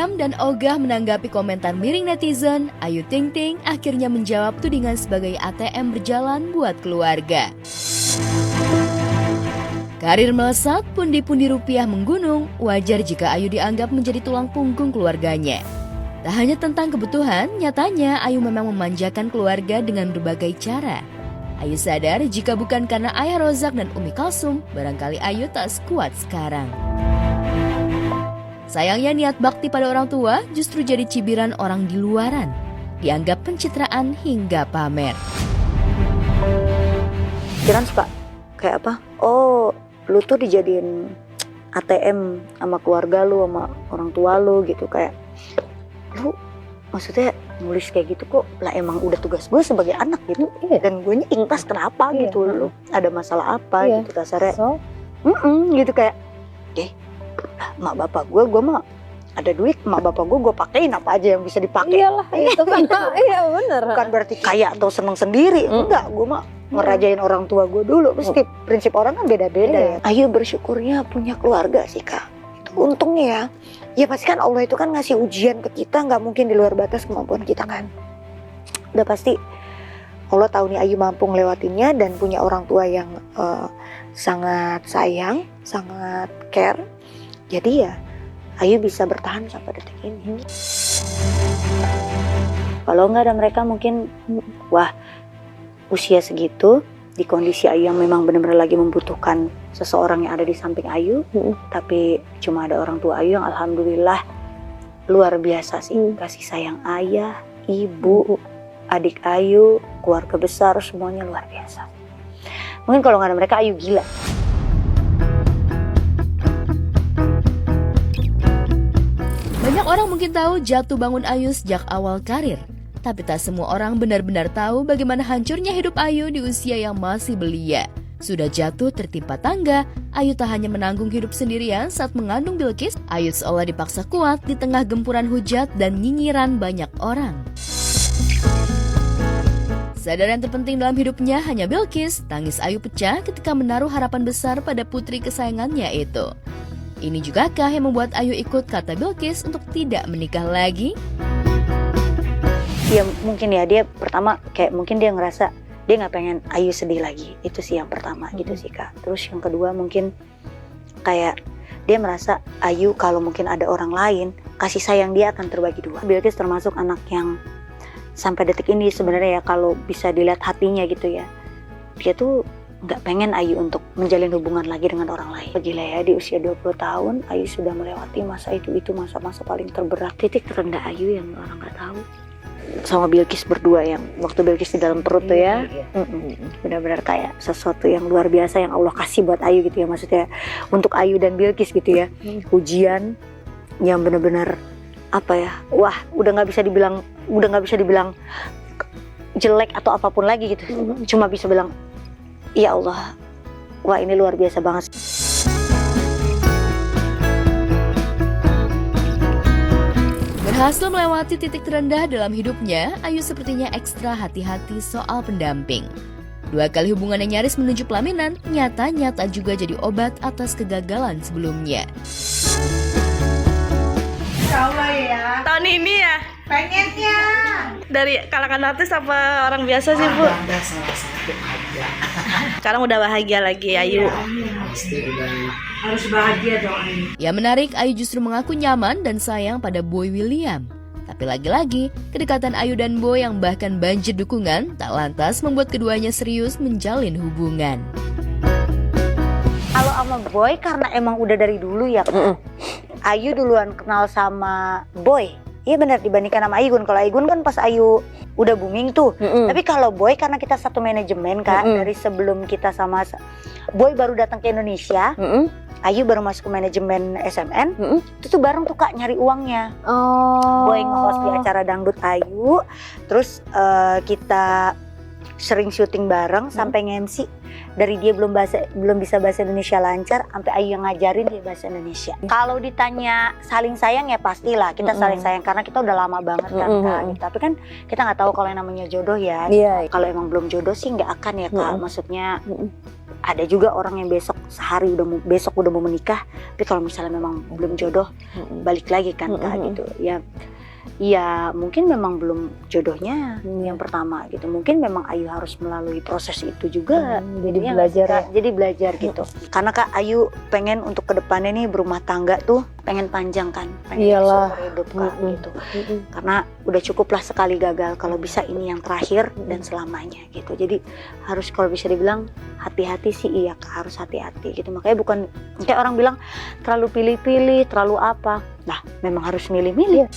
Diam dan ogah menanggapi komentar miring netizen, Ayu Ting Ting akhirnya menjawab tudingan sebagai ATM berjalan buat keluarga. Karir melesat, pundi-pundi rupiah menggunung, wajar jika Ayu dianggap menjadi tulang punggung keluarganya. Tak hanya tentang kebutuhan, nyatanya Ayu memang memanjakan keluarga dengan berbagai cara. Ayu sadar jika bukan karena Ayah Rozak dan Umi Kalsum, barangkali Ayu tak sekuat sekarang. Sayangnya niat bakti pada orang tua justru jadi cibiran orang di luaran, dianggap pencitraan hingga pamer. Jangan suka kayak apa? Oh, lu tuh dijadiin ATM sama keluarga lu, sama orang tua lu gitu, kayak lu maksudnya nulis kayak gitu kok lah, emang udah tugas gue sebagai anak gitu. Dan gue ikhlas kenapa gitu, lu ada masalah apa gitu kasarnya. Gitu kayak mak bapak gue mah ada duit, mak bapak gue pakein apa aja yang bisa dipakai. Iyalah itu kan. Iya bener. Bukan berarti kaya atau seneng sendiri, enggak, gue mah ngerajain orang tua gue dulu. Pasti prinsip orang kan beda-beda ya. Ayu bersyukurnya punya keluarga sih kak. Itu untungnya ya pasti kan Allah itu kan ngasih ujian ke kita, nggak mungkin di luar batas kemampuan kita kan. Udah pasti Allah tahu nih Ayu mampu ngelewatinnya dan punya orang tua yang sangat sayang, sangat care. Jadi ya Ayu bisa bertahan sampai detik ini. Kalau nggak ada mereka mungkin wah, usia segitu di kondisi Ayu yang memang benar-benar lagi membutuhkan seseorang yang ada di samping Ayu, tapi cuma ada orang tua Ayu yang alhamdulillah luar biasa sih, kasih sayang ayah, ibu, adik Ayu, keluarga besar, semuanya luar biasa. Mungkin kalau nggak ada mereka Ayu gila. Banyak orang mungkin tahu jatuh bangun Ayu sejak awal karir. Tapi tak semua orang benar-benar tahu bagaimana hancurnya hidup Ayu di usia yang masih belia. Sudah jatuh tertimpa tangga, Ayu tak hanya menanggung hidup sendirian saat mengandung Bilqis, Ayu seolah dipaksa kuat di tengah gempuran hujat dan nyinyiran banyak orang. Sadar yang terpenting dalam hidupnya hanya Bilqis, tangis Ayu pecah ketika menaruh harapan besar pada putri kesayangannya itu. Ini jugakah yang membuat Ayu ikut kata Bilqis untuk tidak menikah lagi? Ya mungkin ya dia pertama kayak mungkin dia ngerasa dia nggak pengen Ayu sedih lagi, itu sih yang pertama gitu sih kak. Terus yang kedua mungkin kayak dia merasa Ayu kalau mungkin ada orang lain kasih sayang dia akan terbagi dua. Bilqis termasuk anak yang sampai detik ini sebenarnya ya kalau bisa dilihat hatinya gitu ya, dia tuh nggak pengen Ayu untuk menjalin hubungan lagi dengan orang lain. Gila ya, di usia 20 tahun Ayu sudah melewati masa itu masa-masa paling terberat. Titik terendah Ayu yang orang nggak tahu sama Bilqis berdua, yang waktu Bilqis di dalam perut tuh ya. Benar-benar kayak sesuatu yang luar biasa yang Allah kasih buat Ayu gitu ya, maksudnya untuk Ayu dan Bilqis gitu ya. Ujian yang benar-benar apa ya, wah udah nggak bisa dibilang jelek atau apapun lagi gitu. Cuma bisa bilang ya Allah, wah ini luar biasa banget. Berhasil melewati titik terendah dalam hidupnya, Ayu sepertinya ekstra hati-hati soal pendamping. 2 kali hubungan yang nyaris menuju pelaminan, nyatanya tak juga jadi obat atas kegagalan sebelumnya. Insyaallah ya. Tahun ini ya? Pengennya. Dari kalangan artis apa orang biasa sih Bu? Ada salah satu aja. Sekarang udah bahagia lagi Ayu. Pasti udah harus bahagia dong Ayu. Yang menarik, Ayu justru mengaku nyaman dan sayang pada Boy William. Tapi lagi-lagi, kedekatan Ayu dan Boy yang bahkan banjir dukungan tak lantas membuat keduanya serius menjalin hubungan. Kalau sama Boy karena emang udah dari dulu ya. Ayu duluan kenal sama Boy. Iya benar, dibandingkan sama Aygun. Kalau Aygun kan pas Ayu udah booming tuh. Tapi kalau Boy karena kita satu manajemen kan, dari sebelum kita sama Boy baru datang ke Indonesia, Ayu baru masuk ke manajemen SMN, itu tuh bareng tuh kak nyari uangnya. Boy nge-host di acara dangdut Ayu, terus kita sering syuting bareng sampai nge-MC. Dari dia belum bisa bahasa Indonesia lancar, sampai Ayu yang ngajarin dia bahasa Indonesia. Kalau ditanya saling sayang ya pastilah kita saling sayang karena kita udah lama banget kan kak. Gitu. Tapi kan kita nggak tahu kalau yang namanya jodoh ya. Kalau emang belum jodoh sih nggak akan ya kak. Maksudnya ada juga orang yang besok udah mau menikah, tapi kalau misalnya memang belum jodoh, balik lagi kan Kak gitu. Ya mungkin memang belum jodohnya yang pertama gitu. Mungkin memang Ayu harus melalui proses itu juga. Jadi Ya, belajar Kak, jadi belajar gitu. Karena Kak Ayu pengen untuk kedepannya nih berumah tangga tuh pengen panjang kan, pengen Iyalah. seumur hidup Kak gitu. Karena udah cukuplah sekali gagal, kalau bisa ini yang terakhir dan selamanya gitu. Jadi harus kalau bisa dibilang hati-hati sih, iya Kak, harus hati-hati gitu. Makanya bukan kayak orang bilang terlalu pilih-pilih, terlalu apa. Nah, memang harus milih-milih.